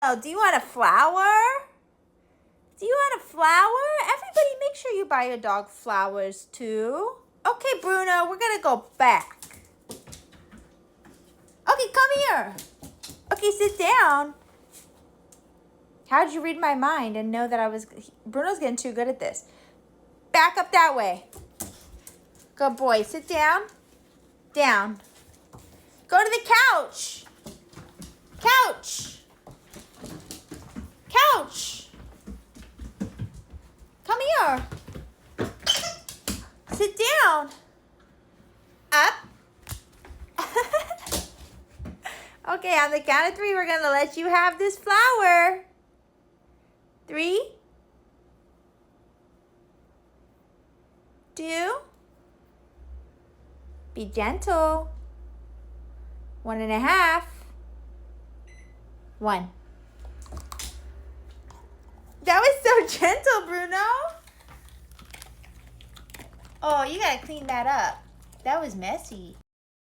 Oh, do you want a flower? Do you want a flower? Everybody, make sure you buy your dog flowers too. Okay, Bruno, we're gonna go back. Okay, come here. Okay, sit down. How'd you read my mind and know that Bruno's getting too good at this. Back up that way. Good boy, sit down. Down. Go to the couch. Couch. Couch. Come here. Sit down. Up. Okay, on the count of 3, we're going to let you have this flower. 3, 2, be gentle. 1.5, 1. That was so gentle, Bruno. Oh, you gotta clean that up. That was messy.